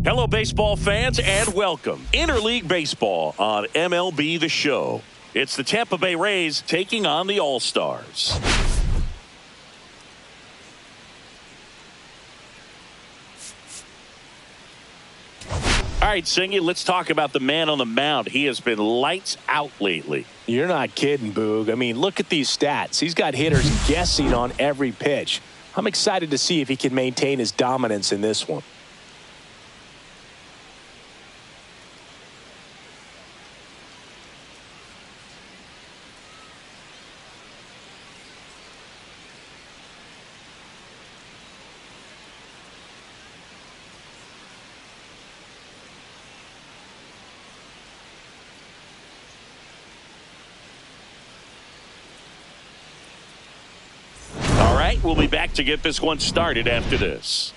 Hello, baseball fans, and welcome. Interleague Baseball on MLB The Show. It's the Tampa Bay Rays taking on the All-Stars. All right, Singy, let's talk about the man on the mound. He has been lights out lately. You're not kidding, Boog. I mean, look at these stats. He's got hitters guessing on every pitch. I'm excited to see if he can maintain his dominance in this one. We'll be back to get this one started after this.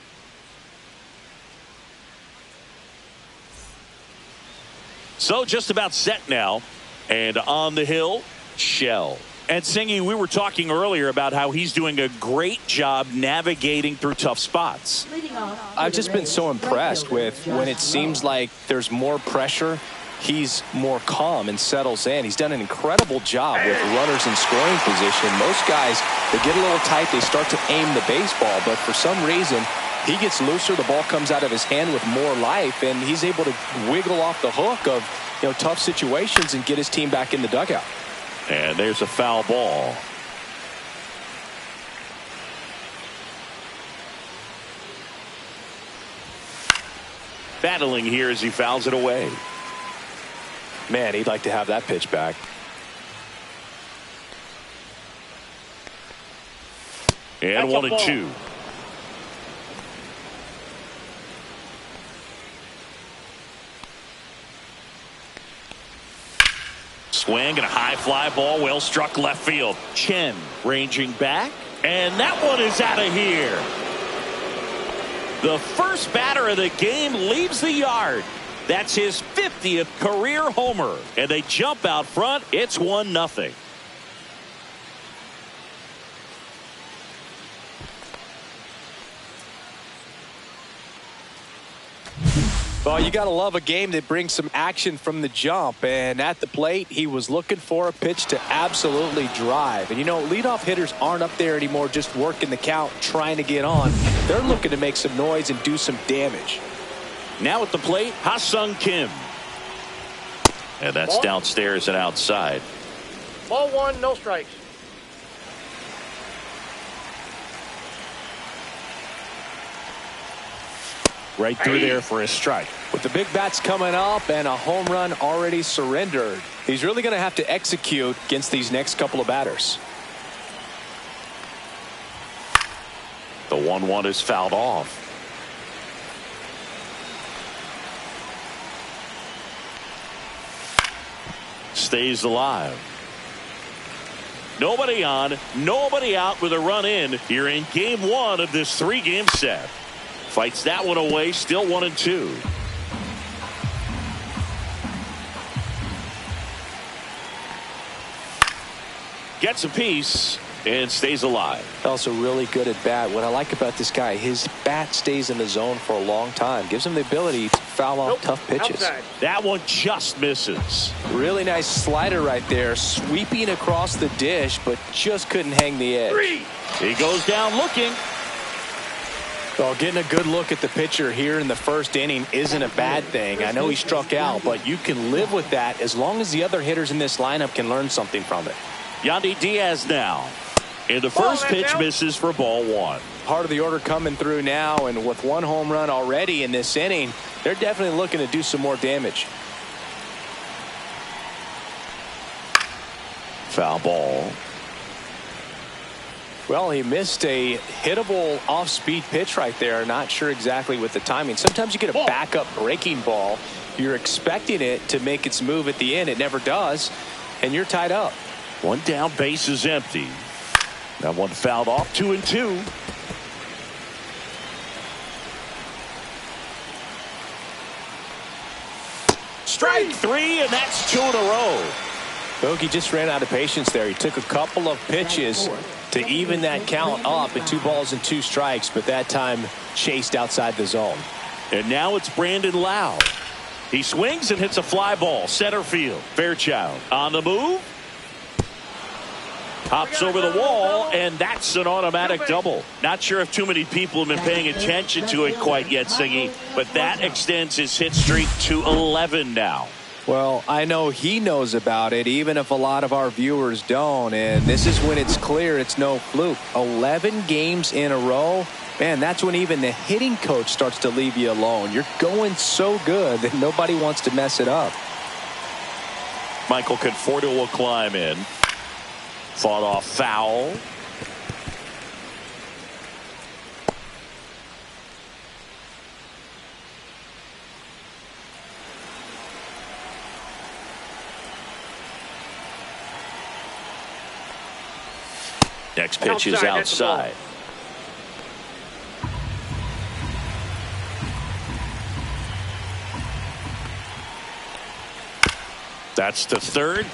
So just about set now. And on the hill, Shell. And Singy, we were talking earlier about how he's doing a great job navigating through tough spots. I've just been so impressed with when it seems like there's more pressure, he's more calm and settles in. He's done an incredible job with runners in scoring position. Most guys, they get a little tight, they start to aim the baseball, but for some reason, he gets looser, the ball comes out of his hand with more life, and he's able to wiggle off the hook of, tough situations and get his team back in the dugout. And there's a foul ball. Battling here as he fouls it away. Man, he'd like to have that pitch back. And 1-2. Swing and a high fly ball, well struck left field. Chen ranging back, and that one is out of here. The first batter of the game leaves the yard. That's his 50th career homer, and they jump out front. It's 1-0. Well, you got to love a game that brings some action from the jump. And at the plate, he was looking for a pitch to absolutely drive. And, leadoff hitters aren't up there anymore just working the count, trying to get on. They're looking to make some noise and do some damage. Now at the plate, Ha-Sung Kim. And that's downstairs and outside. Ball one, no strikes. Right through there for a strike. With the big bats coming up and a home run already surrendered, he's really going to have to execute against these next couple of batters. The 1-1 is fouled off. Stays alive. Nobody on, nobody out with a run in here in game one of this 3-game set. Fights that one away, still 1-2. Gets a piece and stays alive. Also really good at bat. What I like about this guy, his bat stays in the zone for a long time. Gives him the ability to foul off tough pitches. Outside. That one just misses. Really nice slider right there. Sweeping across the dish, but just couldn't hang the edge. He goes down looking. Well, getting a good look at the pitcher here in the first inning isn't a bad thing. I know he struck out, but you can live with that as long as the other hitters in this lineup can learn something from it. Yandy Diaz now. And the first pitch misses for ball one. Part of the order coming through now, and with one home run already in this inning, they're definitely looking to do some more damage. Foul ball. Well, he missed a hittable off-speed pitch right there. Not sure exactly with the timing. Sometimes you get a backup breaking ball. You're expecting it to make its move at the end. It never does, and you're tied up. One down, base is empty. That one fouled off, 2-2. Strike three, and that's 2 in a row. Bogey just ran out of patience there. He took a couple of pitches to even that count up at 2 balls and 2 strikes, but that time chased outside the zone. And now it's Brandon Lau. He swings and hits a fly ball, center field. Fairchild on the move. Hops over the wall, and that's an automatic double. Not sure if too many people have been paying attention to it quite yet, Singy, but that extends his hit streak to 11 now. Well, I know he knows about it, even if a lot of our viewers don't, and this is when it's clear it's no fluke. 11 games in a row, man, that's when even the hitting coach starts to leave you alone. You're going so good that nobody wants to mess it up. Michael Conforto will climb in. Fought off foul. Next pitch is outside. That's to third.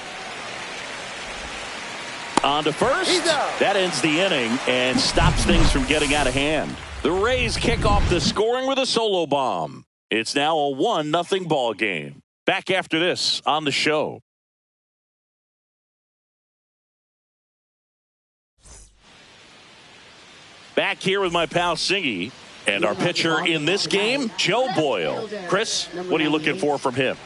On to first. That ends the inning and stops things from getting out of hand. The Rays kick off the scoring with a solo bomb. It's now a 1-0 ball game. Back after this on the show. Back here with my pal Singy and our pitcher in this game, Joe Boyle. Chris, what are you looking for from him?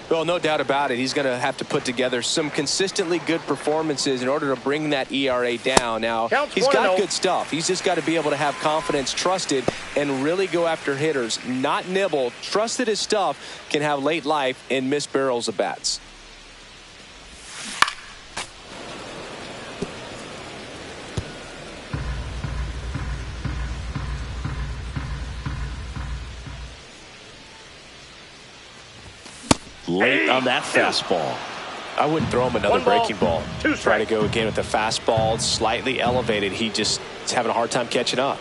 Well, no doubt about it. He's going to have to put together some consistently good performances in order to bring that ERA down. Now, he's got good stuff. He's just got to be able to have confidence, trust it, and really go after hitters. Not nibble. Trust that his stuff can have late life and miss barrels of bats. Late on that fastball. I wouldn't throw him another breaking ball. Try to go again with the fastball, slightly elevated. He just is having a hard time catching up.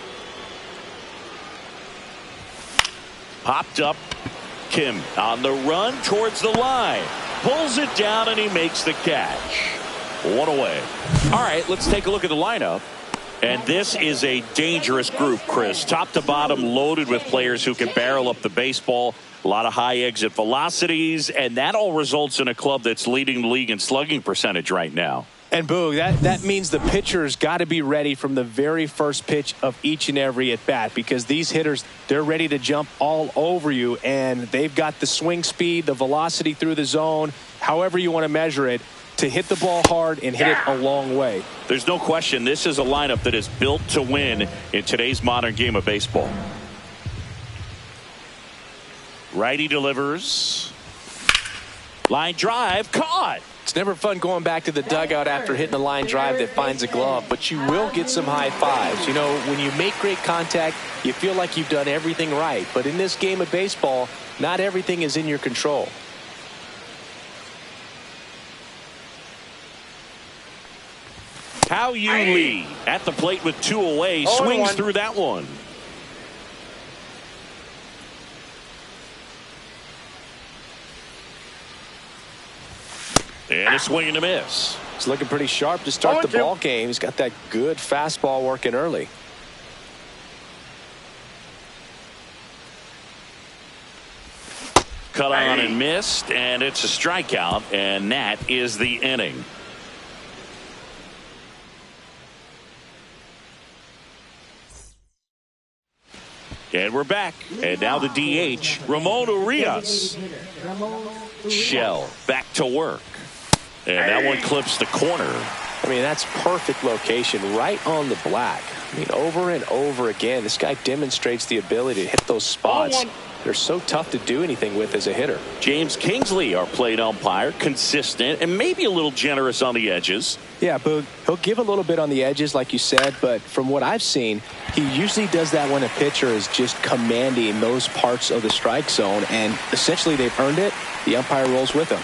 Popped up. Kim on the run towards the line. Pulls it down and he makes the catch. One away. All right, let's take a look at the lineup. And this is a dangerous group, Chris. Top to bottom loaded with players who can barrel up the baseball. A lot of high exit velocities, and that all results in a club that's leading the league in slugging percentage right now. And Boog, that means the pitcher's got to be ready from the very first pitch of each and every at bat, because these hitters, they're ready to jump all over you, and they've got the swing speed, the velocity through the zone, however you want to measure it, to hit the ball hard and hit it a long way. There's no question this is a lineup that is built to win in today's modern game of baseball. Righty delivers. Line drive caught. It's never fun going back to the dugout after hitting a line drive that finds a glove, but you will get some high fives. You know, when you make great contact, you feel like you've done everything right. But in this game of baseball, not everything is in your control. How you lead at the plate with 2 away, swings through that one. And a swing and a miss. He's looking pretty sharp to start the ball game. He's got that good fastball working early. Cut on and missed, and it's a strikeout, and that is the inning. And we're back. And now the DH, Ramon Urias. Shell back to work. And that one clips the corner. I mean, that's perfect location, right on the black. I mean, over and over again, this guy demonstrates the ability to hit those spots. They're so tough to do anything with as a hitter. James Kingsley, our plate umpire, consistent and maybe a little generous on the edges. Yeah, Boog, he'll give a little bit on the edges, like you said, but from what I've seen, he usually does that when a pitcher is just commanding those parts of the strike zone, and essentially they've earned it. The umpire rolls with him.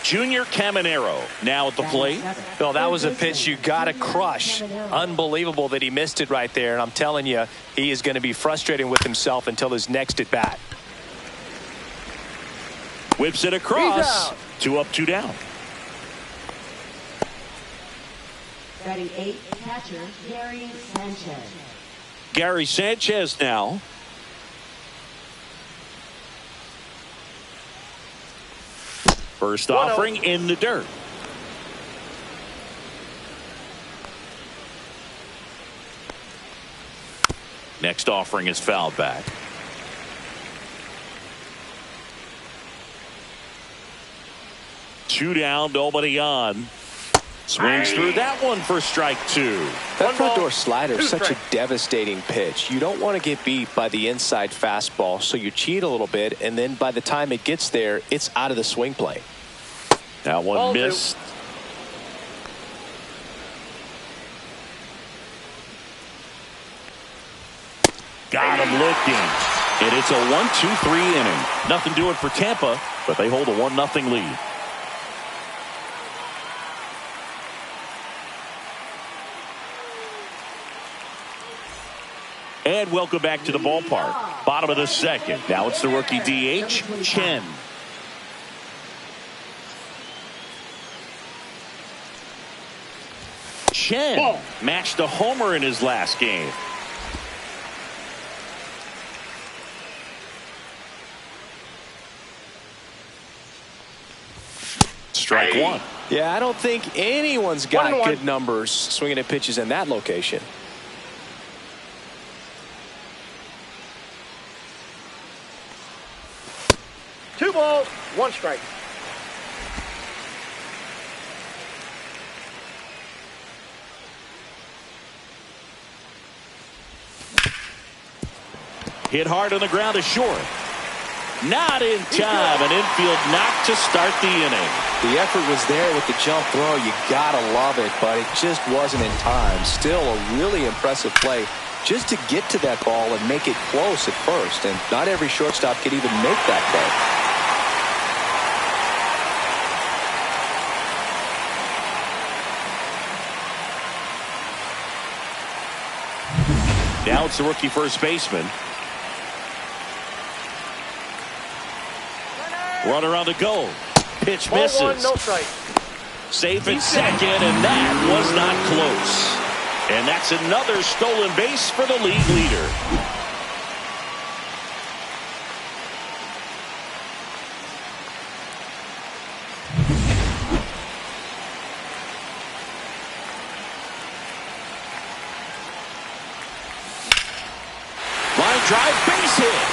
Junior Caminero now at the plate. Well, that was a pitch you got to crush. Unbelievable that he missed it right there. And I'm telling you, he is going to be frustrating with himself until his next at bat. Whips it across. 2 up, 2 down. Batting 8, catcher Gary Sanchez. Gary Sanchez now. First offering in the dirt. Next offering is fouled back. Two down, nobody on. Swings through that one for strike 2. That front door slider is such a devastating pitch. You don't want to get beat by the inside fastball, so you cheat a little bit, and then by the time it gets there, it's out of the swing plane. That one missed. Got him looking. And it's a 1-2-3 inning. Nothing doing for Tampa, but they hold a 1-0 lead. And welcome back to the ballpark. Bottom of the second. Now it's the rookie DH, Chen. Chen matched a homer in his last game. Strike 1. Yeah, I don't think anyone's got good numbers swinging at pitches in that location. Two balls, 1 strike. Hit hard on the ground to short. Not in time. An infield knock to start the inning. The effort was there with the jump throw. You gotta love it, but it just wasn't in time. Still a really impressive play just to get to that ball and make it close at first. And not every shortstop could even make that play. Now it's the rookie first baseman. Runner on the go. Pitch misses. Ball 1, no strike. Safe at second, and that was not close. And that's another stolen base for the league leader. Line drive, base hit.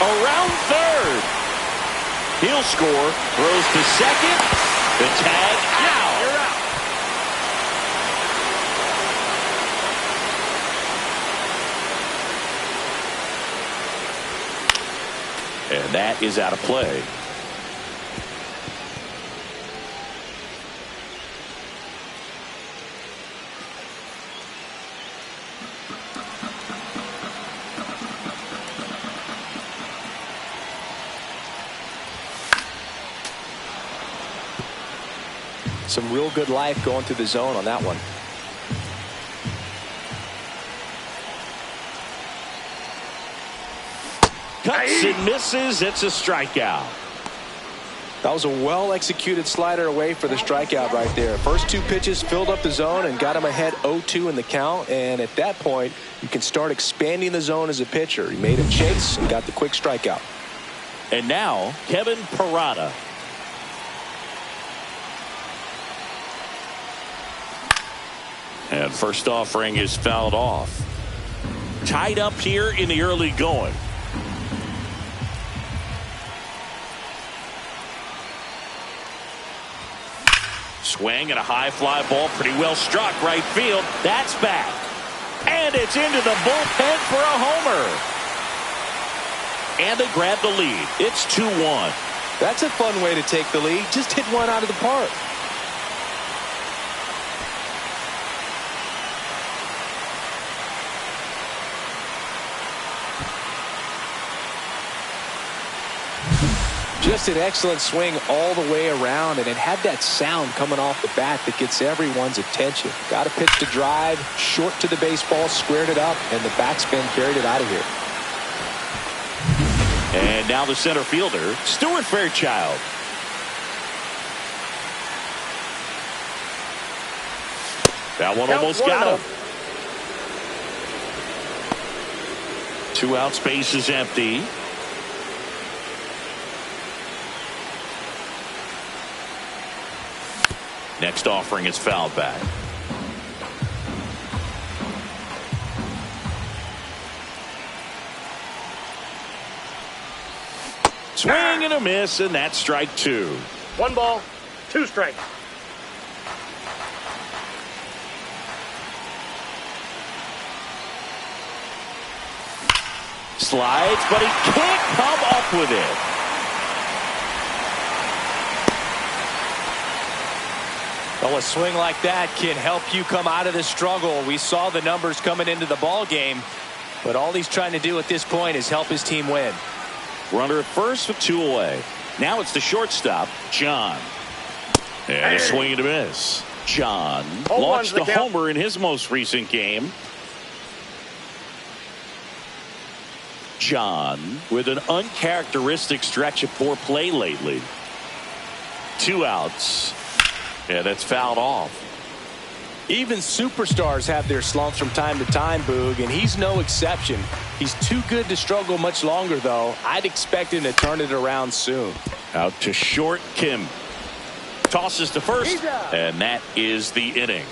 Around third. He'll score. Throws to second. The tag out. You're out. And that is out of play. Some real good life going through the zone on that one. Cuts and misses. It's a strikeout. That was a well-executed slider away for the strikeout right there. First two pitches filled up the zone and got him ahead 0-2 in the count. And at that point, you can start expanding the zone as a pitcher. He made a chase and got the quick strikeout. And now, Kevin Parada. And first offering is fouled off. Tied up here in the early going. Swing and a high fly ball, pretty well struck right field. That's back. And it's into the bullpen for a homer. And they grab the lead. It's 2-1. That's a fun way to take the lead. Just hit one out of the park. Just an excellent swing all the way around, and it had that sound coming off the bat that gets everyone's attention. Got a pitch to drive, short to the baseball, squared it up, and the backspin carried it out of here. And now the center fielder, Stuart Fairchild. That one almost got him. 2 outs, base is empty. Next offering is fouled back. Swing and a miss, and that's strike 2. 1 ball, 2 strikes. Slides, but he can't come up with it. Well, a swing like that can help you come out of the struggle. We saw the numbers coming into the ball game, but all he's trying to do at this point is help his team win. Runner at first with 2 away. Now it's the shortstop, John. And a swing and a miss. John launched the homer in his most recent game. John with an uncharacteristic stretch of poor play lately. 2 outs. Yeah, that's fouled off. Even superstars have their slumps from time to time, Boog, and he's no exception. He's too good to struggle much longer, though. I'd expect him to turn it around soon. Out to short, Kim. Tosses to first, and that is the inning.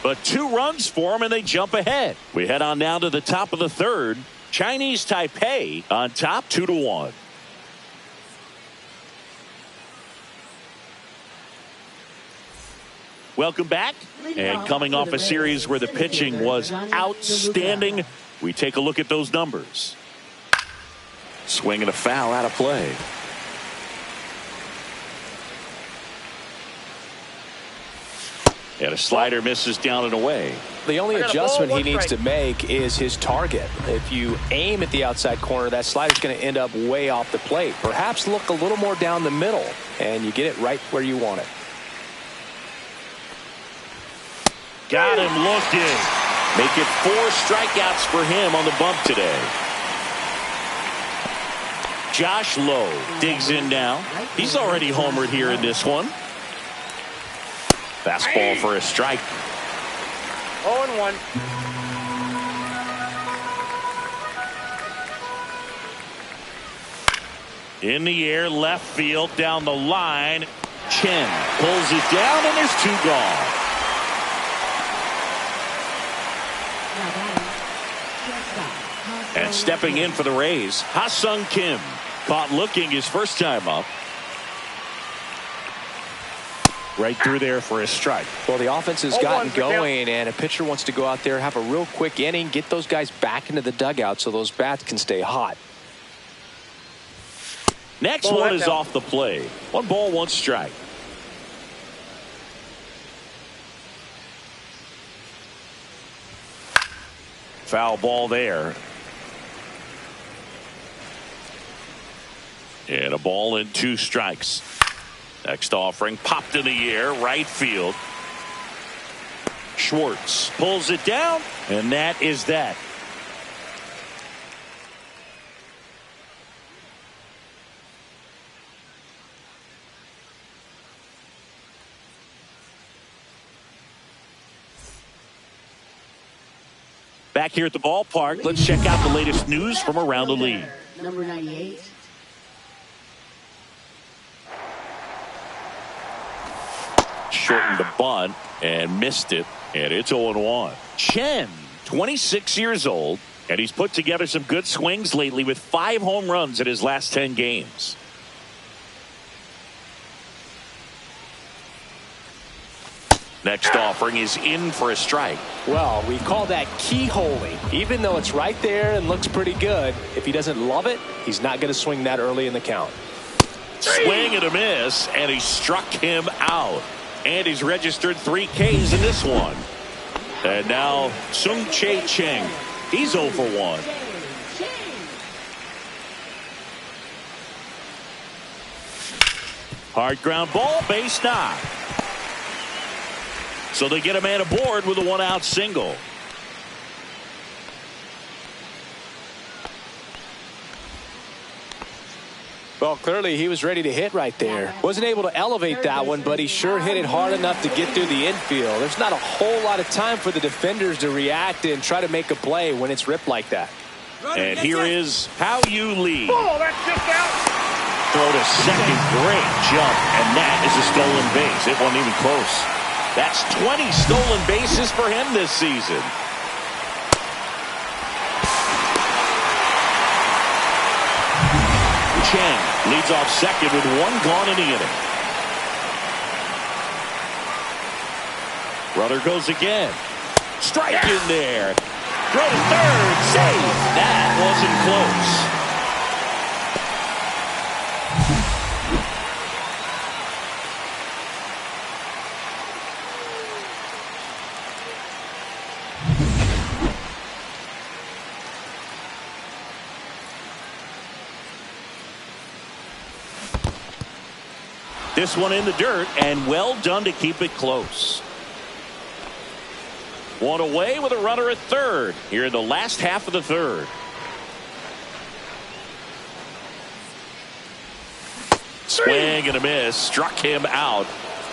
But 2 runs for him, and they jump ahead. We head on down to the top of the third. Chinese Taipei on top, 2-1. Welcome back. And coming off a series where the pitching was outstanding, we take a look at those numbers. Swing and a foul out of play. And a slider misses down and away. The only adjustment he needs to make is his target. If you aim at the outside corner, that slider's going to end up way off the plate. Perhaps look a little more down the middle, and you get it right where you want it. Got him looking. Make it 4 strikeouts for him on the bump today. Josh Lowe digs in now. He's already homered here in this one. Fastball for a strike. 0-1. In the air, left field, down the line. Chen pulls it down, and there's 2 gone. And stepping in for the Rays, Ha-Sung Kim. Caught looking his first time up. Right through there for a strike. Well, the offense has gotten going, and a pitcher wants to go out there, have a real quick inning, get those guys back into the dugout so those bats can stay hot. Next one is off the plate. 1 ball, 1 strike. Foul ball there. And a ball and 2 strikes. Next offering popped in the air, right field. Schwartz pulls it down, and that is that. Back here at the ballpark, let's check out the latest news from around the league. Number 98. Shortened the bunt and missed it, and it's 0-1. Chen, 26 years old, and he's put together some good swings lately with 5 home runs in his last 10 games. Next offering is in for a strike. Well, we call that keyholing. Even though it's right there and looks pretty good, if he doesn't love it, he's not going to swing that early in the count. Swing and a miss, and he struck him out. And he's registered 3 Ks in this one. And now Sung-Chae Cheng. He's 0 for 1. Hard ground ball, base knock. So they get a man aboard with a 1-out single. Well, clearly he was ready to hit right there. Wasn't able to elevate that one, but he sure hit it hard enough to get through the infield. There's not a whole lot of time for the defenders to react and try to make a play when it's ripped like that. And here is How You Lead. Oh, that's just out. Throw to second, great jump, and that is a stolen base. It wasn't even close. That's 20 stolen bases for him this season. Cheng leads off second with 1 gone in the inning. Runner goes again. Strike in there. Throw to third. Safe. That wasn't close. This one in the dirt, and well done to keep it close. 1 away with a runner at third here in the last half of the third. Swing and a miss. Struck him out.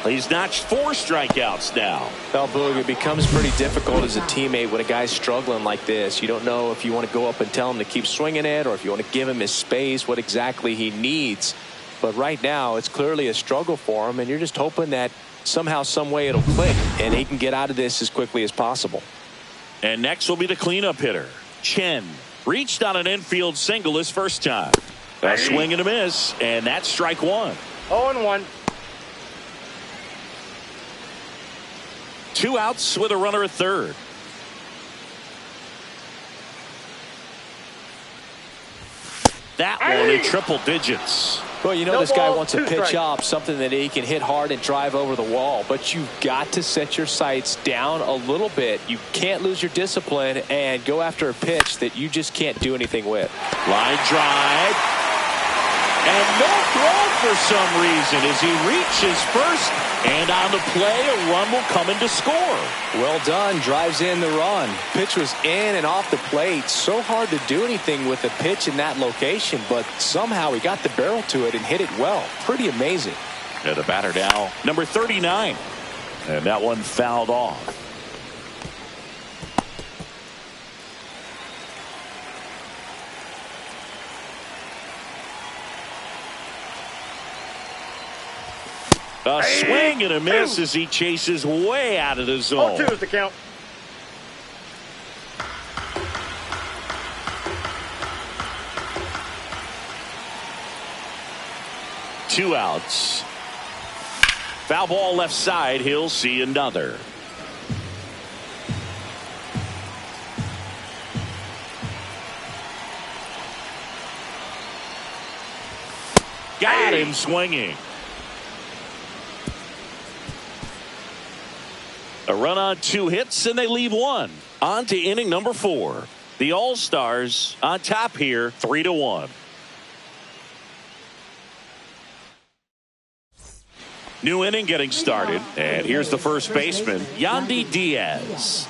He's notched 4 strikeouts now. Well, Boog, it becomes pretty difficult as a teammate when a guy's struggling like this. You don't know if you want to go up and tell him to keep swinging it or if you want to give him his space, what exactly he needs. But right now, it's clearly a struggle for him, and you're just hoping that somehow, some way it'll click, and he can get out of this as quickly as possible. And next will be the cleanup hitter. Chen reached on an infield single his first time. A swing and a miss, and that's strike 1. 0-1. 2 outs with a runner at third. That one in triple digits. Well, you know, this guy wants a pitch up, something that he can hit hard and drive over the wall. But you've got to set your sights down a little bit. You can't lose your discipline and go after a pitch that you just can't do anything with. Line drive. And no throw for some reason as he reaches first. And on the play, a run will come in to score. Well done. Drives in the run. Pitch was in and off the plate. So hard to do anything with a pitch in that location, but somehow he got the barrel to it and hit it well. Pretty amazing. And the batter now, number 39. And that one fouled off. A swing and a miss as he chases way out of the zone. 0-2 is the count. Two outs. Foul ball left side. He'll see another. Got him swinging. A run on 2 hits, and they leave 1. On to inning number 4. The All-Stars on top here, 3-1. New inning getting started. And here's the first baseman, Yandy Diaz.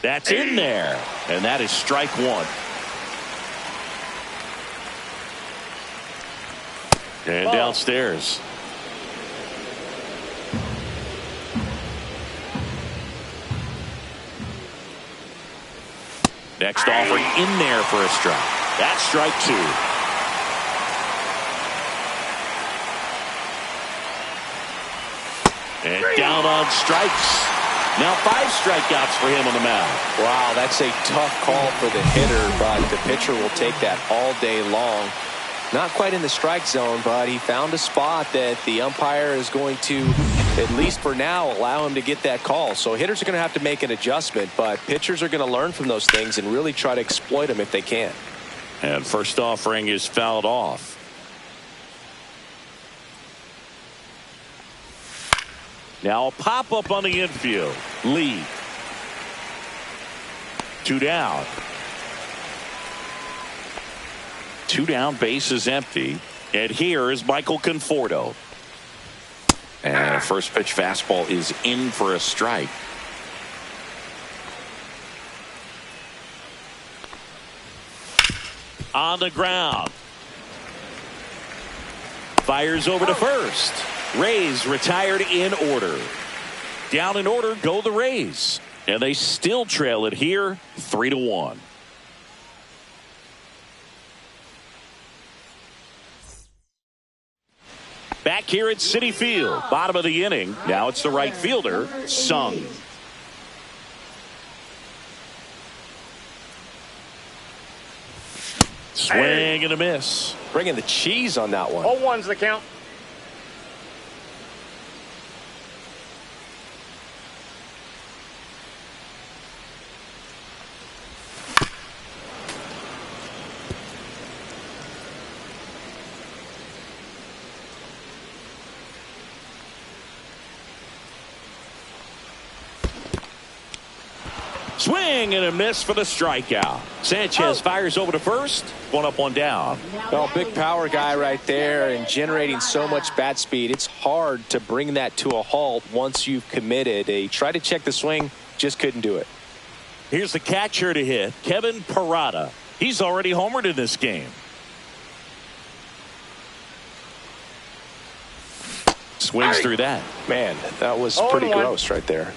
That's in there. And that is strike one. And downstairs. Next offering in there for a strike. That's strike two. And down on strikes. Now 5 strikeouts for him on the mound. Wow, that's a tough call for the hitter, but the pitcher will take that all day long. Not quite in the strike zone, but he found a spot that the umpire is going to, at least for now, allow him to get that call. So hitters are going to have to make an adjustment, but pitchers are going to learn from those things and really try to exploit them if they can. And first offering is fouled off. Now a pop-up on the infield. Lee. 2 down. 2 down, base is empty. And here is Michael Conforto. And first pitch fastball is in for a strike. On the ground. Fires over to first. Rays retired in order. Down in order go the Rays. And they still trail it here 3-1. Back here at Citi Field, bottom of the inning. Now it's the right fielder, Sung. Swing and a miss. Bringing the cheese on that one. 0-1's the count. Swing and a miss for the strikeout. Sanchez fires over to first. 1 up, 1 down. Well, big power guy right there and generating so much bat speed. It's hard to bring that to a halt once you've committed. He tried to check the swing, just couldn't do it. Here's the catcher to hit, Kevin Parada. He's already homered in this game. Swings through that. Man, that was pretty gross right there.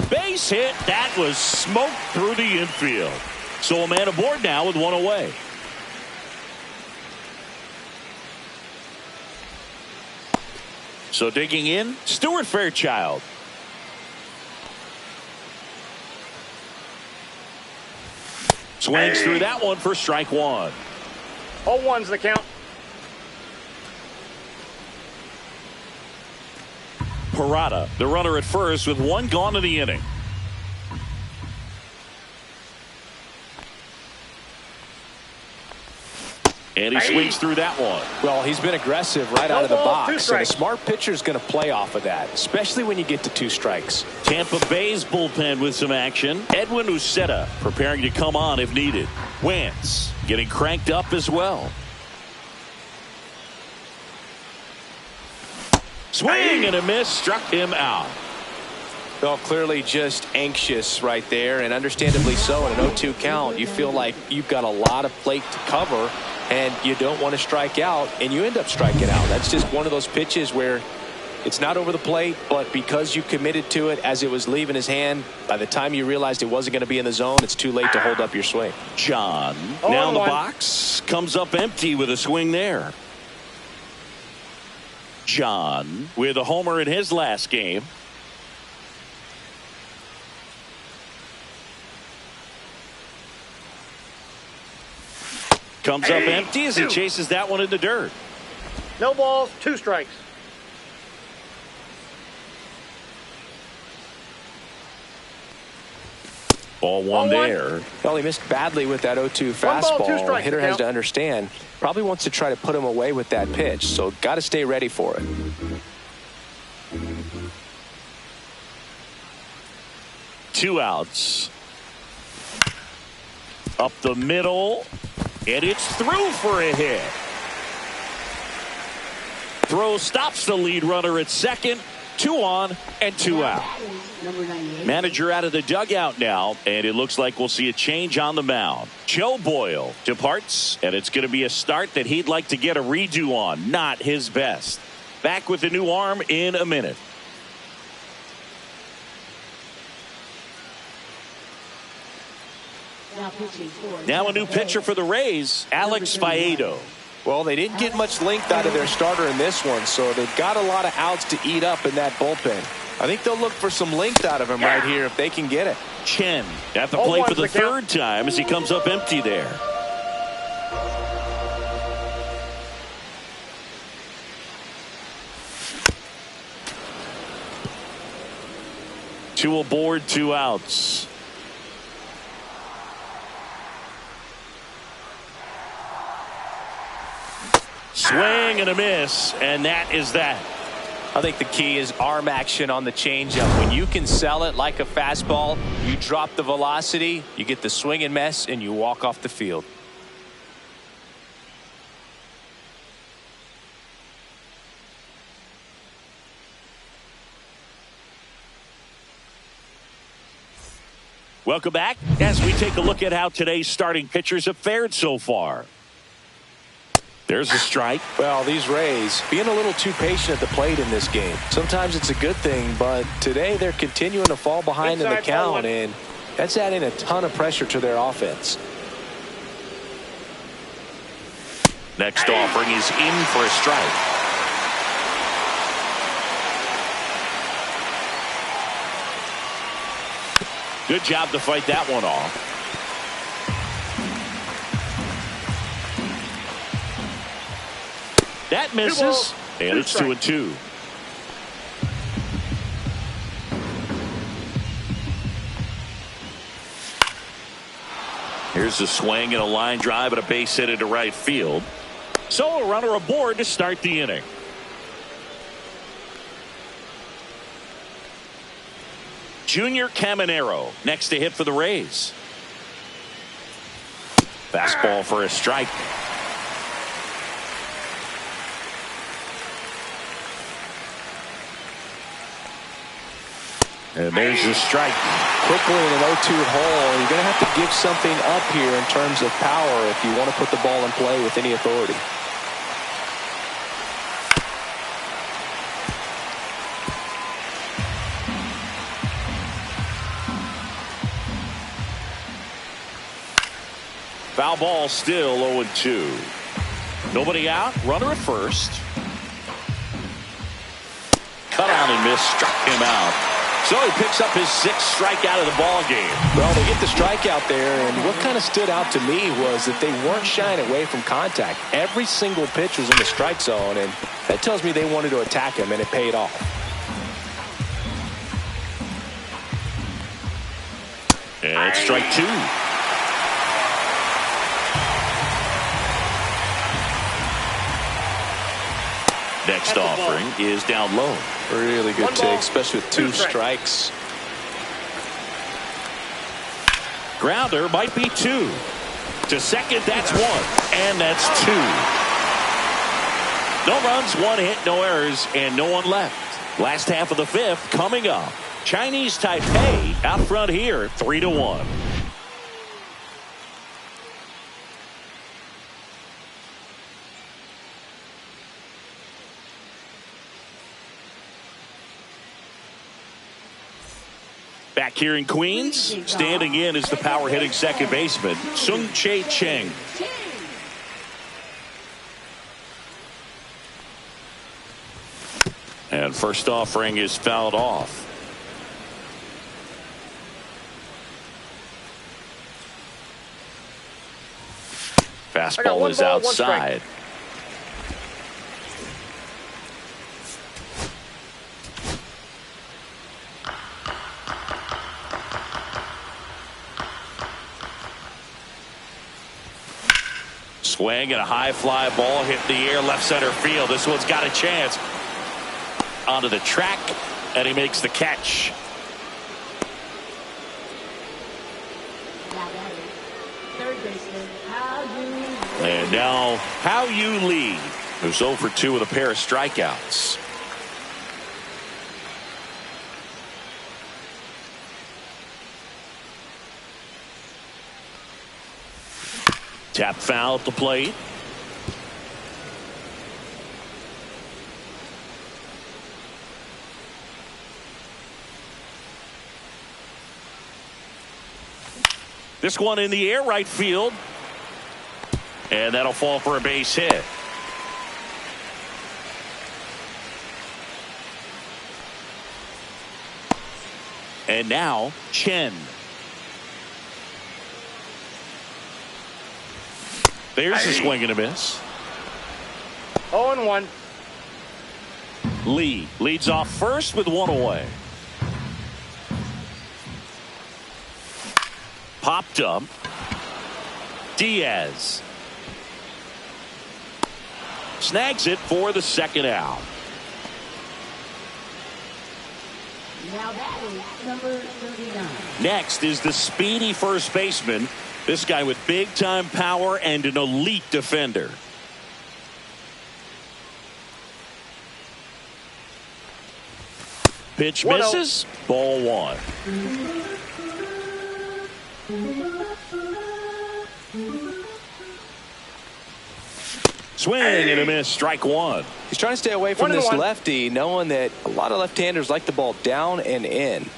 Base hit. That was smoked through the infield. So a man aboard now with 1 away. So digging in, Stuart Fairchild. Swings through that one for strike 1. 0-1's the count. Parada, the runner at first with 1 gone in the inning. And he swings through that one. Well, he's been aggressive right out of the box. And a smart pitcher is going to play off of that, especially when you get to 2 strikes. Tampa Bay's bullpen with some action. Edwin Uceta preparing to come on if needed. Wentz getting cranked up as well. Swing and a miss, struck him out. Well, clearly just anxious right there, and understandably so. In an 0-2 count, you feel like you've got a lot of plate to cover, and you don't want to strike out, and you end up striking out. That's just one of those pitches where it's not over the plate, but because you committed to it as it was leaving his hand, by the time you realized it wasn't going to be in the zone, it's too late to hold up your swing. John now in the box, comes up empty with a swing there. John with a homer in his last game. Comes up empty as he chases that one in the dirt. No balls, 2 strikes. Ball 1 there. Well, he missed badly with that 0-2 fastball. The hitter has to understand. Probably wants to try to put him away with that pitch, so got to stay ready for it. Two outs. Up the middle, and it's through for a hit. Throw stops the lead runner at second. 2 on and 2 out. Manager out of the dugout now, and it looks like we'll see a change on the mound. Joe Boyle departs, and it's going to be a start that he'd like to get a redo on. Not his best. Back with the new arm in a minute. Now a new pitcher for the Rays, Alex Faedo. Well, they didn't get much length out of their starter in this one, so they've got a lot of outs to eat up in that bullpen. I think they'll look for some length out of him right here if they can get it. Chen at the plate for the third time as he comes up empty there. Two aboard, 2 outs. Swing and a miss, and that is that. I think the key is arm action on the changeup. When you can sell it like a fastball, you drop the velocity, you get the swing and miss, and you walk off the field. Welcome back as we take a look at how today's starting pitchers have fared so far. There's a strike. Well, these Rays being a little too patient at the plate in this game. Sometimes it's a good thing, but today they're continuing to fall behind in the count, and that's adding a ton of pressure to their offense. Next offering is in for a strike. Good job to fight that one off. That misses, and it's 2-2. Here's a swing and a line drive and a base hit into right field. So a runner aboard to start the inning. Junior Caminero next to hit for the Rays. Fastball for a strike. And there's the strike. Quickly in an 0-2 hole, you're going to have to give something up here in terms of power if you want to put the ball in play with any authority. Foul ball, still 0-2. Nobody out, runner at first. Cut out and miss, struck him out. So he picks up his 6th strikeout of the ball game. Well, they get the strikeout there, and what kind of stood out to me was that they weren't shying away from contact. Every single pitch was in the strike zone, and that tells me they wanted to attack him, and it paid off. And it's strike 2. Next offering is down low. Really good take, especially with 2 strikes. Grounder might be 2. To second, that's 1. And that's 2. No runs, 1 hit, no errors, and no one left. Last half of the 5th coming up. Chinese Taipei out front here, 3-1. Back here in Queens, standing in is the power hitting second baseman, Sung Chae Cheng. And first offering is fouled off. Fastball is outside. Swing and a high fly ball hit the air left center field. This one's got a chance. onto the track, and he makes the catch. And now How You Lee, who's 0 for 2 with a pair of strikeouts. Tap foul at the plate. This one in the air, right field. And that'll fall for a base hit. And now Chen. There's a swing and a miss. 0-1. Lee leads off first with 1 away. Popped up. Diaz snags it for the second out. Now that is number 39. Next is the speedy first baseman. This guy with big time power and an elite defender. Pitch misses. Ball 1. Swing and a miss. Strike 1. He's trying to stay away from this lefty, knowing that a lot of left-handers like the ball down and in.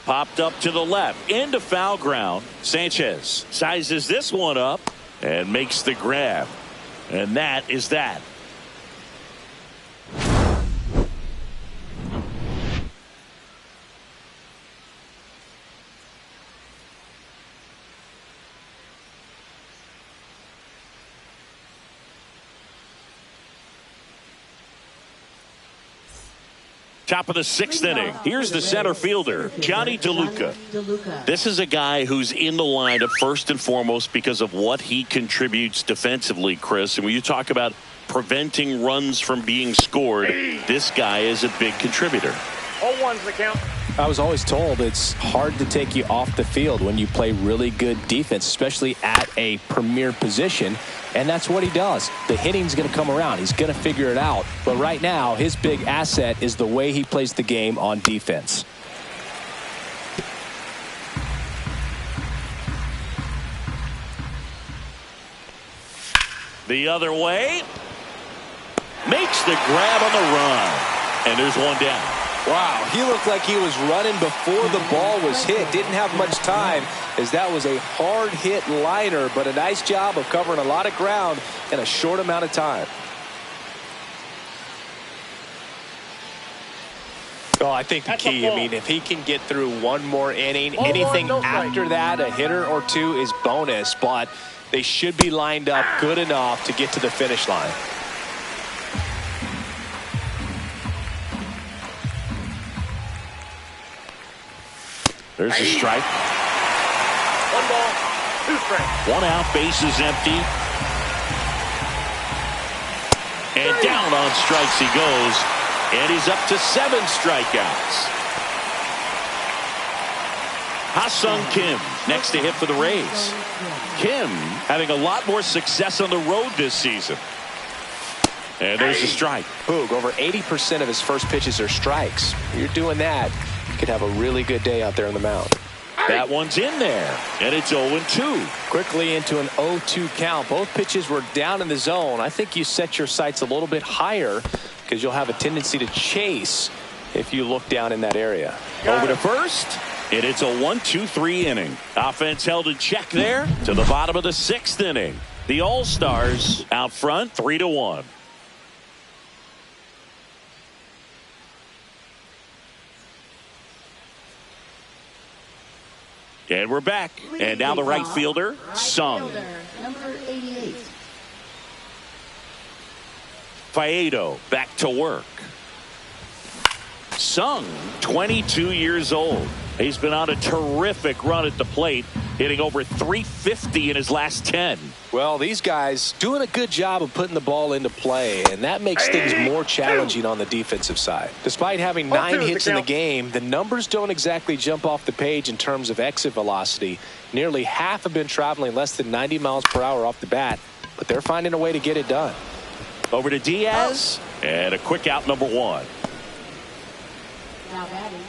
Popped up to the left into foul ground. Sanchez sizes this one up and makes the grab. And that is that. Top of the 6th inning. Here's the center fielder, Johnny DeLuca. This is a guy who's in the lineup first and foremost because of what he contributes defensively, Chris. And when you talk about preventing runs from being scored, this guy is a big contributor. 0-1's the count. I was always told it's hard to take you off the field when you play really good defense, especially at a premier position. And that's what he does. The hitting's going to come around. He's going to figure it out. But right now, his big asset is the way he plays the game on defense. The other way. Makes the grab on the run. And there's one down. Wow, he looked like he was running before the ball was hit. Didn't have much time as that was a hard hit liner, but a nice job of covering a lot of ground in a short amount of time. Oh, I think the key, I mean, if he can get through one more inning, anything after that, a hitter or two is bonus, but they should be lined up good enough to get to the finish line. There's a strike. 1 ball, 2 strikes. 1 out, bases empty. And down on strikes he goes. And he's up to 7 strikeouts. Ha-Sung Kim next to hit for the Rays. Kim having a lot more success on the road this season. And there's a strike. Boog, over 80% of his first pitches are strikes. You're doing that, you could have a really good day out there on the mound. That one's in there, and it's 0-2. Quickly into an 0-2 count. Both pitches were down in the zone. I think you set your sights a little bit higher because you'll have a tendency to chase if you look down in that area. Over to first, and it's a 1-2-3 inning. Offense held in check there to the bottom of the 6th inning. The All-Stars out front 3-1. And we're back. And now the right fielder, Sung. Number 88. Faedo back to work. Sung, 22 years old. He's been on a terrific run at the plate, hitting over 350 in his last 10. Well, these guys doing a good job of putting the ball into play, and that makes things more challenging on the defensive side. Despite having 9 hits in the game, the numbers don't exactly jump off the page in terms of exit velocity. Nearly half have been traveling less than 90 miles per hour off the bat, but they're finding a way to get it done. Over to Diaz, and a quick out, number 1. Now batting,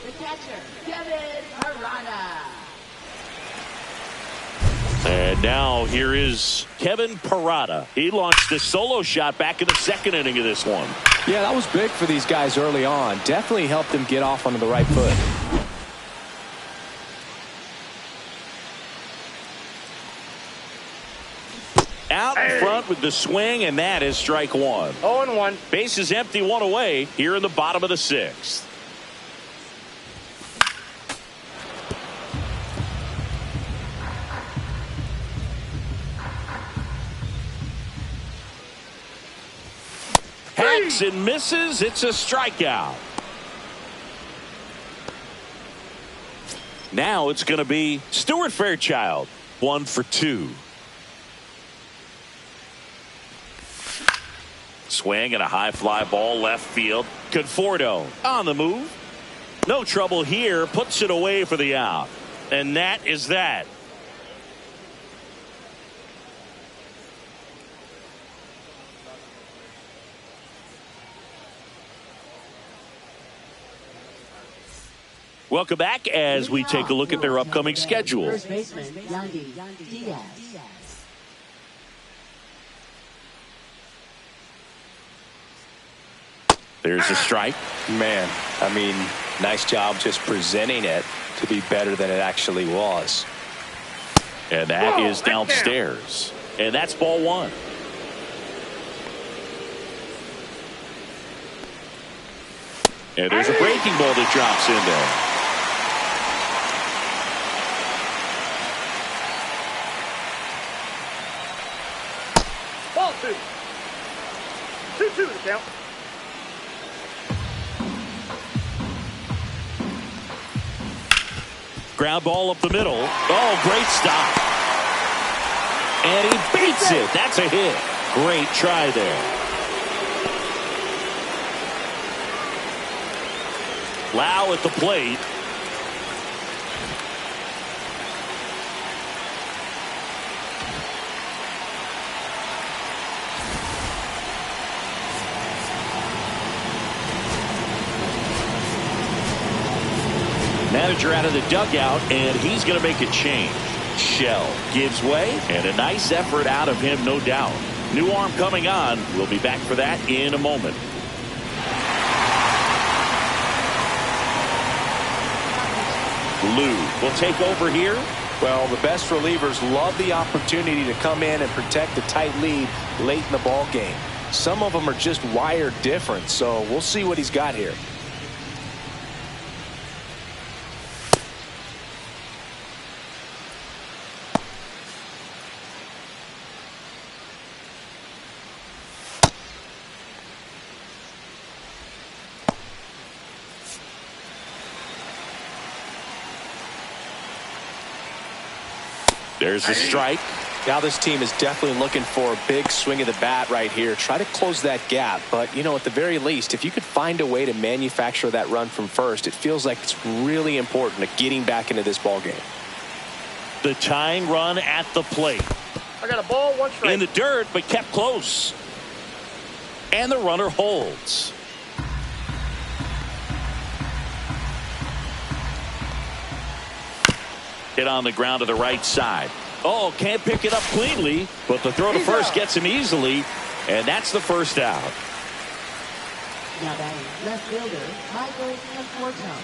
the catcher, Kevin Parada. And now here is Kevin Parada. He launched a solo shot back in the 2nd inning of this one. Yeah, that was big for these guys early on. Definitely helped them get off onto the right foot. Out in front with the swing, and that is strike 1. 0-1. Base is empty, 1 away here in the bottom of the 6th. Hacks and misses. It's a strikeout. Now it's going to be Stuart Fairchild. 1 for 2. Swing and a high fly ball left field. Conforto on the move. No trouble here. Puts it away for the out. And that is that. Welcome back as we take a look at their upcoming schedule. First baseman, Yandy Diaz. There's a strike. Man, I mean, nice job just presenting it to be better than it actually was. And that is downstairs. And that's ball 1. And there's a breaking ball that drops in there. Ball 2. 2-2 the count. Ground ball up the middle. Oh, great stop. And he beats it. That's a hit. Great try there. Lau at the plate. Manager out of the dugout, and he's going to make a change. Shell gives way, and a nice effort out of him, no doubt. New arm coming on. We'll be back for that in a moment. Lou will take over here. Well, the best relievers love the opportunity to come in and protect a tight lead late in the ball game. Some of them are just wired different, so we'll see what he's got here. There's a strike. Now this team is definitely looking for a big swing of the bat right here. Try to close that gap. But, you know, at the very least, if you could find a way to manufacture that run from first, it feels like it's really important to getting back into this ball game. The tying run at the plate. I got a ball, 1 strike. In the dirt, but kept close. And the runner holds. Hit on the ground to the right side. Oh, can't pick it up cleanly, but the throw to first gets him easily, and that's the first out. Now batting, left fielder, Michael Conforto.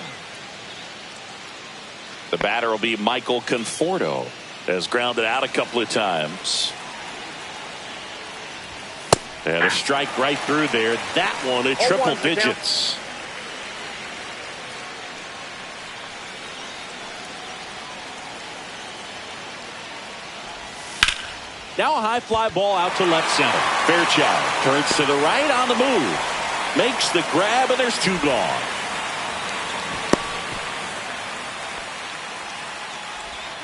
The batter will be Michael Conforto. Has grounded out a couple of times. And a strike right through there. That one at triple digits. Now a high fly ball out to left center. Fairchild turns to the right on the move. Makes the grab, and there's 2 gone.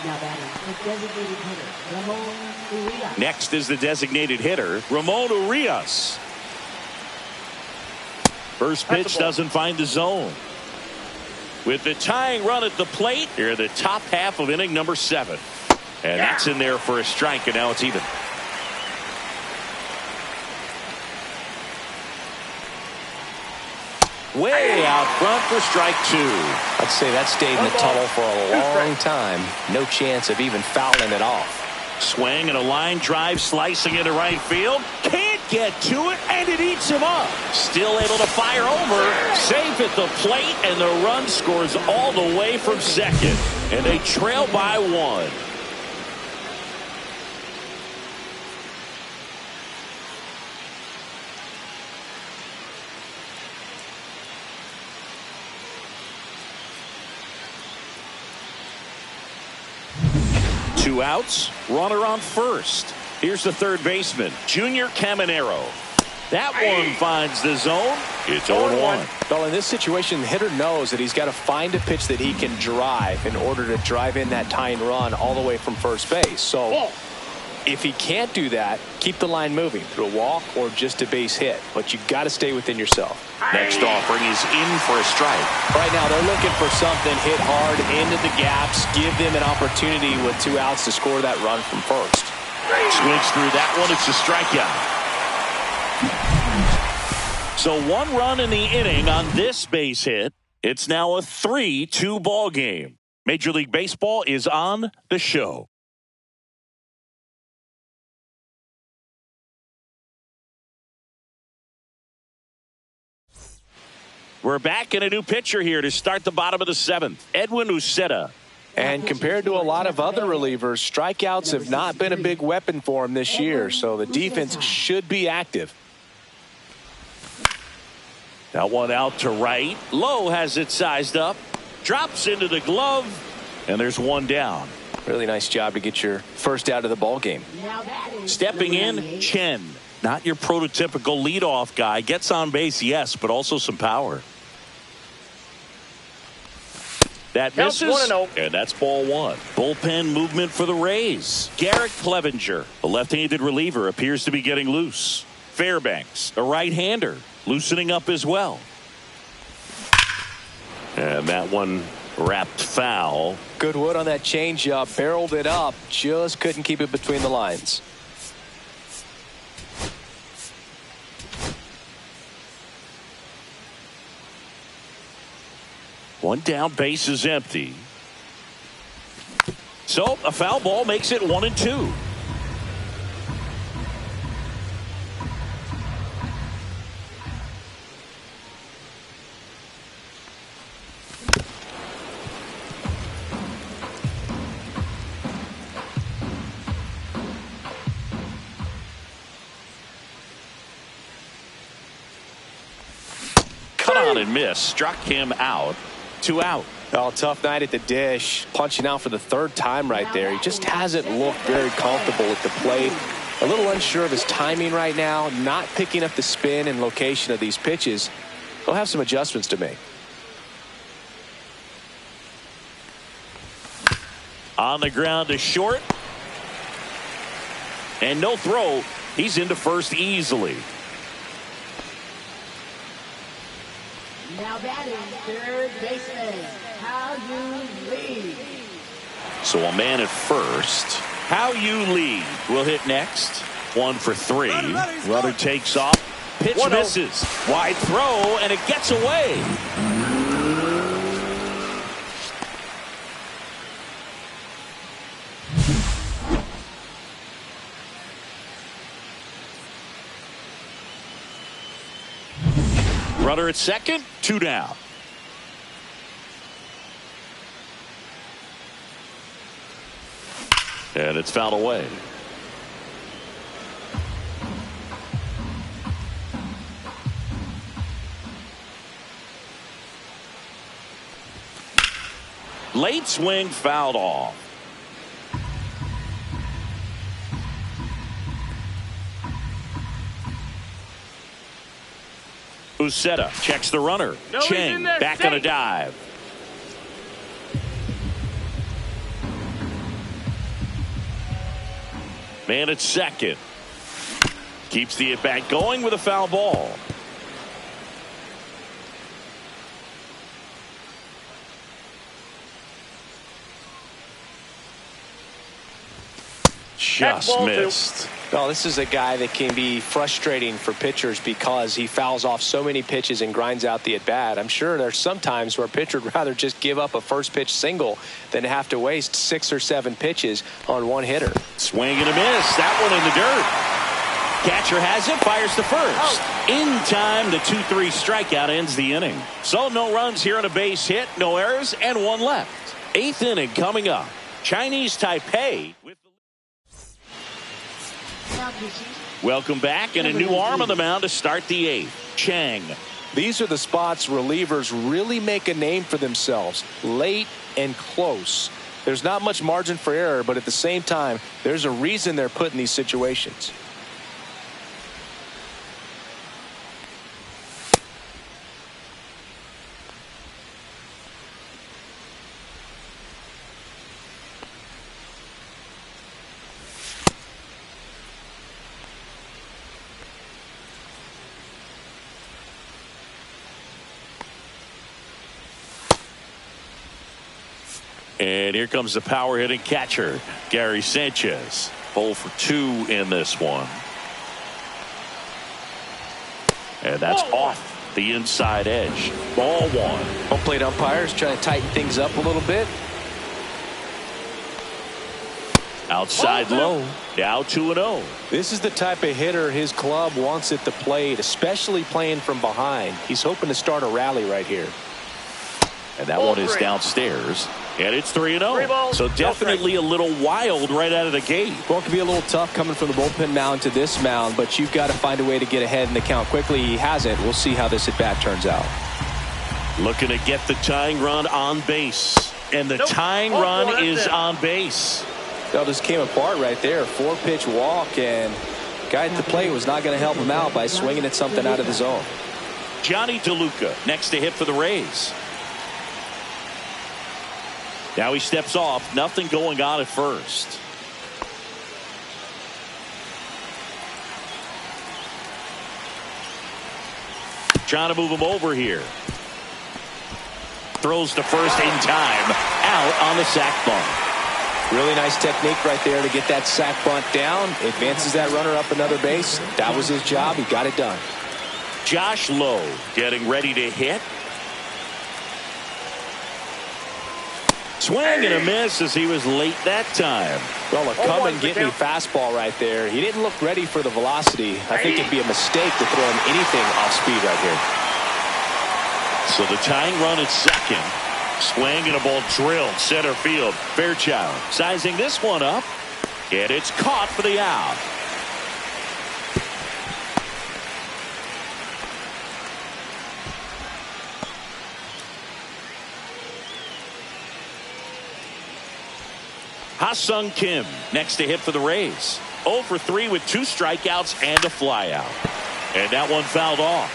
Now batting, the designated hitter, Ramon Urias. Next is the designated hitter, Ramon Urias. First pitch doesn't find the zone. With the tying run at the plate, here the top half of inning number 7. And that's in there for a strike, and now it's even. Way out front for strike 2. I'd say that stayed in the tunnel for a long time. No chance of even fouling it off. Swing and a line drive slicing into right field. Can't get to it, and it eats him up. Still able to fire over. Safe at the plate, and the run scores all the way from second. And they trail by 1. Two outs, runner on first. Here's the third baseman, Junior Caminero. That one finds the zone. It's 0-1. Well, in this situation, the hitter knows that he's got to find a pitch that he can drive in order to drive in that tying run all the way from first base. So if he can't do that, keep the line moving through a walk or just a base hit. But you've got to stay within yourself. Next offering is in for a strike. Right now, they're looking for something hit hard into the gaps, give them an opportunity with 2 outs to score that run from first. Swings through that one. It's a strikeout. So 1 run in the inning on this base hit. It's now a 3-2 ball game. Major League Baseball is on the show. We're back in a new pitcher here to start the bottom of the 7th. Edwin Uceta. And compared to a lot of other relievers, strikeouts have not been a big weapon for him this year, so the defense should be active. That one out to right. Lowe has it sized up. Drops into the glove, and there's 1 down. Really nice job to get your first out of the ball game. Stepping in, Chen. Not your prototypical leadoff guy. Gets on base, yes, but also some power. That misses, 1-0. and that's ball 1. Bullpen movement for the Rays. Garrett Clevenger, a left-handed reliever, appears to be getting loose. Fairbanks, a right-hander, loosening up as well. And that one wrapped foul. Good wood on that changeup, barreled it up, just couldn't keep it between the lines. One down, base is empty. So a foul ball makes it 1-2. Cut on and miss, struck him out. 2 out. Oh, tough night at the dish. Punching out for the 3rd time right there. He just hasn't looked very comfortable at the plate. A little unsure of his timing right now. Not picking up the spin and location of these pitches. He'll have some adjustments to make. On the ground to short. And no throw. He's into first easily. Now batting, third baseman, How You Lead. So a man at first. How You Lead will hit next. 1 for 3. Runner takes off. Pitch misses. Wide throw, and it gets away. Runner at second, 2 down. And it's fouled away. Late swing fouled off. Uceta checks the runner. Chang back on a dive. Man at second. Keeps the at-bat going with a foul ball. Just missed. Well, this is a guy that can be frustrating for pitchers because he fouls off so many pitches and grinds out the at-bat. I'm sure there's some times where a pitcher would rather just give up a first pitch single than have to waste 6 or 7 pitches on one hitter. Swing and a miss. That one in the dirt. Catcher has it, fires to first. In time, the 2-3 strikeout ends the inning. So no runs here on a base hit, no errors, and 1 left. 8th inning coming up. Chinese Taipei with the... Welcome back, and a new arm on the mound to start the 8th. Chang. These are the spots relievers really make a name for themselves. Late and close. There's not much margin for error, but at the same time, there's a reason they're put in these situations. And here comes the power hitting catcher, Gary Sanchez. 0 for 2 in this one. And that's off the inside edge. Ball 1. Home plate umpires trying to tighten things up a little bit. Outside low. Now 2-0. This is the type of hitter his club wants at the plate, especially playing from behind. He's hoping to start a rally right here. And that one is downstairs. And it's 3-0. So definitely a little wild right out of the gate. Well, it can be a little tough coming from the bullpen mound to this mound, but you've got to find a way to get ahead in the count quickly. He hasn't. We'll see how this at-bat turns out. Looking to get the tying run on base. And the tying run is on base. Well, this came apart right there. 4-pitch walk, and guy at the plate was not going to help him out by swinging at something out of the zone. Johnny DeLuca next to hit for the Rays. Now he steps off. Nothing going on at first. Trying to move him over here. Throws to first in time. Out on the sac bunt. Really nice technique right there to get that sac bunt down. Advances that runner up another base. That was his job. He got it done. Josh Lowe getting ready to hit. Swing and a miss as he was late that time. Well, a come and get me fastball right there. He didn't look ready for the velocity. I think it'd be a mistake to throw him anything off speed right here. So the tying run at second. Swing and a ball drilled center field. Fairchild sizing this one up. And it's caught for the out. Ha-Sung Kim next to hit for the Rays. 0 for 3 with 2 strikeouts and a flyout. And that one fouled off.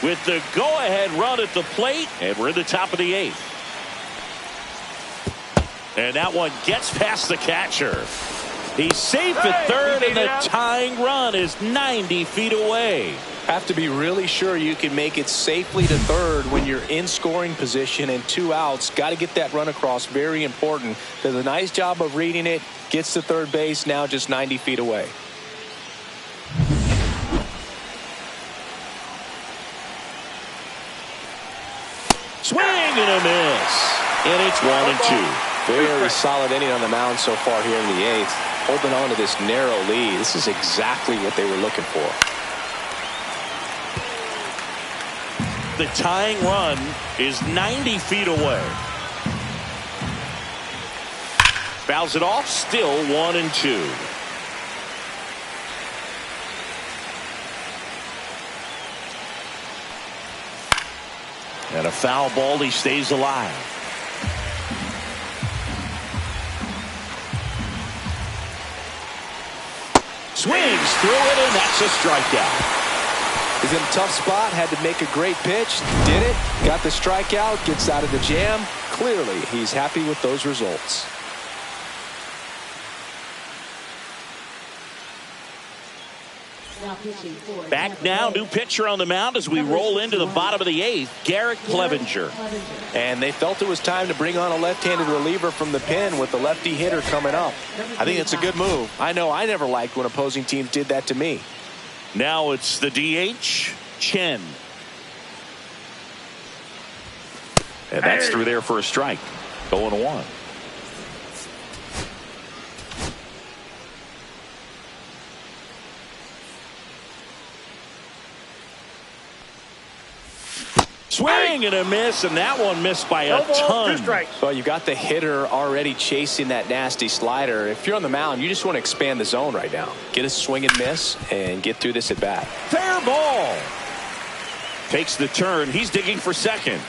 With the go-ahead run at the plate, and we're in the top of the 8th. And that one gets past the catcher. He's safe at third, and the tying run is 90 feet away. Have to be really sure you can make it safely to third when you're in scoring position and 2 outs. Got to get that run across. Very important. Does a nice job of reading it. Gets to third base. Now just 90 feet away. Swing and a miss. And it's 1-2. Very solid inning on the mound so far here in the 8th. Holding on to this narrow lead. This is exactly what they were looking for. The tying run is 90 feet away. Fouls it off. Still 1-2. And a foul ball. He stays alive. Swings through it, and that's a strikeout. He's in a tough spot, had to make a great pitch, did it, got the strikeout, gets out of the jam. Clearly, he's happy with those results. Now pitching for Back now, new pitcher on the mound as we roll into the bottom of the 8th, Garrett Clevenger. And they felt it was time to bring on a left-handed reliever from the pen with the lefty hitter coming up. I think it's a good move. I know I never liked when opposing teams did that to me. Now it's the DH, Chen. And that's through there for a strike. 0-1. Swing and a miss, and that one missed by a ton. Well, you got the hitter already chasing that nasty slider. If you're on the mound, you just want to expand the zone right now. Get a swing and miss and get through this at bat. Fair ball. Takes the turn. He's digging for second.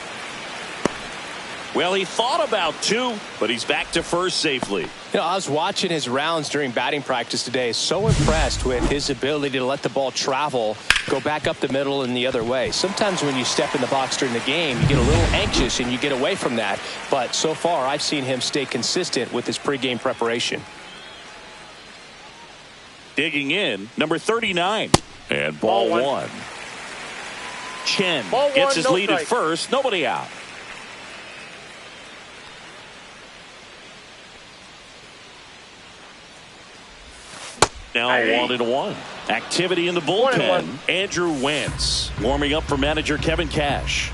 Well, he thought about 2, but he's back to first safely. You know, I was watching his rounds during batting practice today. So impressed with his ability to let the ball travel, go back up the middle and the other way. Sometimes when you step in the box during the game, you get a little anxious and you get away from that. But so far, I've seen him stay consistent with his pregame preparation. Digging in, number 39. And ball one. Chen gets his lead at first. Nobody out. Now 1-1. Activity in the bullpen. Andrew Wentz warming up for manager Kevin Cash.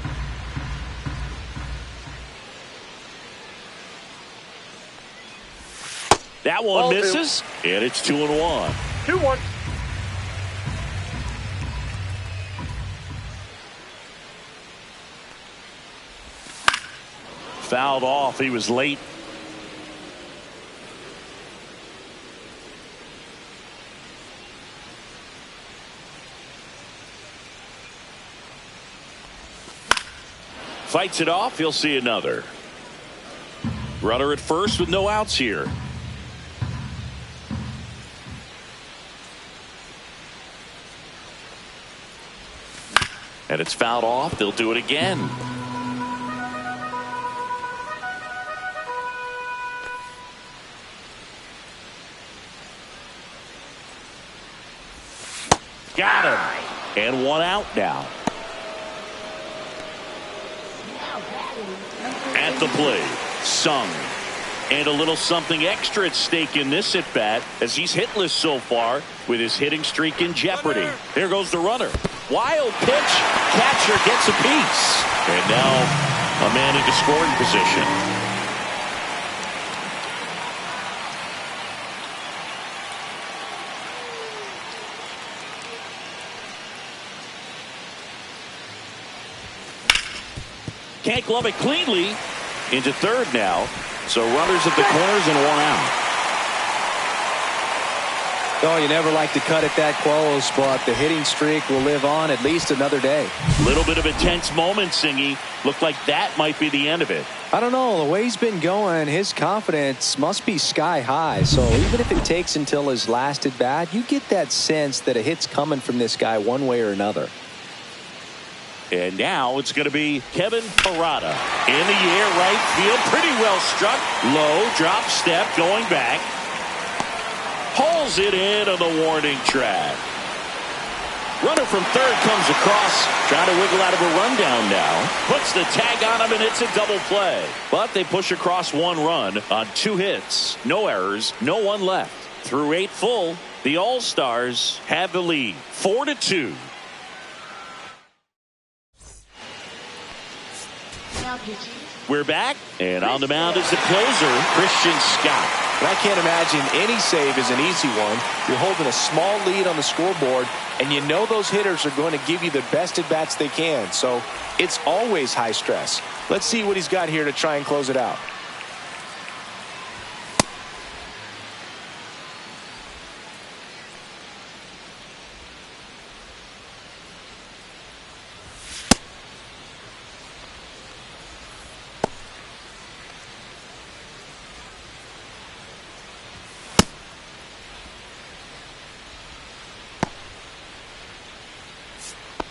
That one misses, and it's 2-1. 2-1. Fouled off. He was late. Fights it off. He'll see another. Runner at first with no outs here. And it's fouled off. They'll do it again. Got him. And 1 out now. At the plate, Sung. And a little something extra at stake in this at bat as he's hitless so far with his hitting streak in jeopardy. There goes the runner. Wild pitch. Catcher gets a piece. And now a man into scoring position. Can't glove it cleanly. Into third now. So runners at the corners and 1 out. Oh, you never like to cut it that close, but the hitting streak will live on at least another day. Little bit of a tense moment, Singy. Looked like that might be the end of it. I don't know. The way he's been going, his confidence must be sky high. So even if it takes until his last at bat, you get that sense that a hit's coming from this guy one way or another. And now it's going to be Kevin Parada in the air, right field. Pretty well struck. Low drop step going back. Pulls it in on the warning track. Runner from third comes across. Trying to wiggle out of a rundown now. Puts the tag on him and it's a double play. But they push across 1 run on 2 hits. No errors. No one left. Through 8 full, the All-Stars have the lead. 4-2. We're back, and on the mound is the closer, Christian Scott. And I can't imagine any save is an easy one. You're holding a small lead on the scoreboard, and you know those hitters are going to give you the best at-bats they can. So it's always high stress. Let's see what he's got here to try and close it out.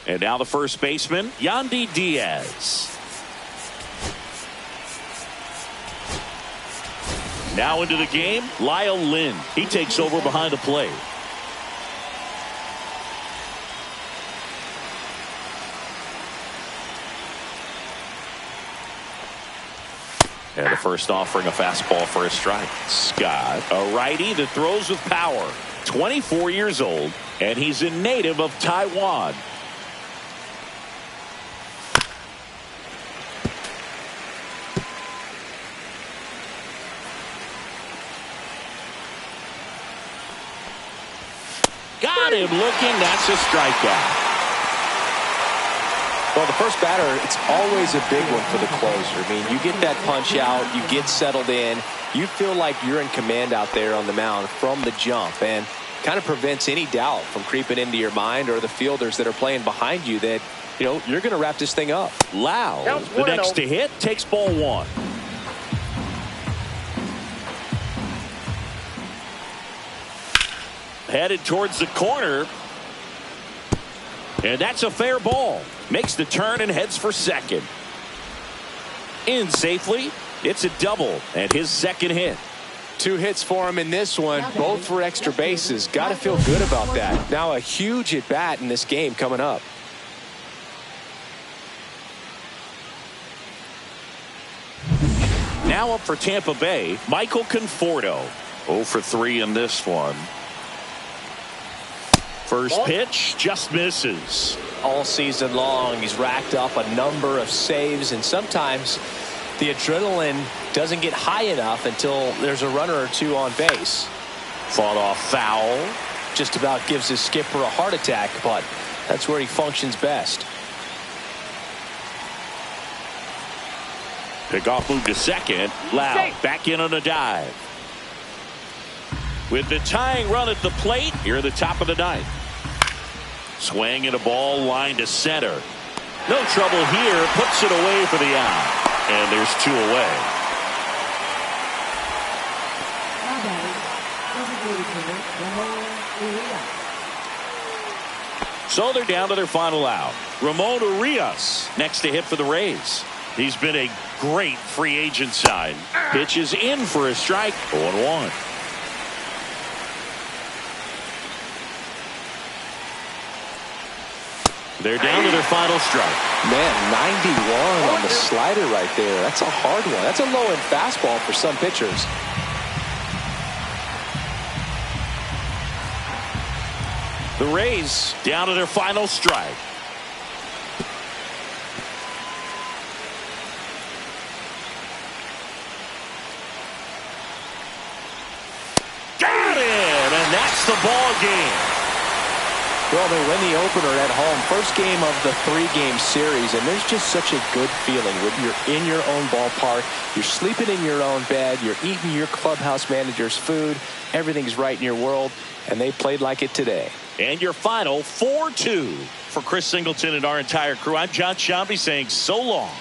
And now the first baseman, Yandy Diaz. Now into the game, Lyle Lynn. He takes over behind the plate. And the first offering a fastball for a strike. Scott, a righty that throws with power. 24 years old, and he's a native of Taiwan. Got him looking. That's a strikeout. Well, the first batter, it's always a big one for the closer. I mean, you get that punch out, you get settled in, you feel like you're in command out there on the mound from the jump, and kind of prevents any doubt from creeping into your mind or the fielders that are playing behind you that, you know, you're going to wrap this thing up. Lau, the next to hit, takes ball one. Headed towards the corner. And that's a fair ball. Makes the turn and heads for second. In safely. It's a double and his second hit. 2 hits for him in this one, both for extra bases. Got to feel good about that. Now a huge at bat in this game coming up. Now up for Tampa Bay, Michael Conforto. 0 for 3 in this one. First pitch just misses. All season long, he's racked up a number of saves, and sometimes the adrenaline doesn't get high enough until there's a runner or two on base. Fought off foul. Just about gives his skipper a heart attack, but that's where he functions best. Pickoff move to second. Lau back in on a dive. With the tying run at the plate, here at the top of the ninth. Swing and a ball line to center. No trouble here. Puts it away for the out. And there's 2 away. So they're down to their final out. Ramon Urias next to hit for the Rays. He's been a great free agent sign. Pitches in for a strike. 0-1. They're down to their final strike. Man, 91 on the slider right there. That's a hard one. That's a low-end fastball for some pitchers. The Rays down to their final strike. Got it! And that's the ball game. Well, they win the opener at home. First game of the 3-game series, and there's just such a good feeling when you're in your own ballpark, you're sleeping in your own bed, you're eating your clubhouse manager's food, everything's right in your world, and they played like it today. And your final 4-2 for Chris Singleton and our entire crew. I'm John Shambi saying so long.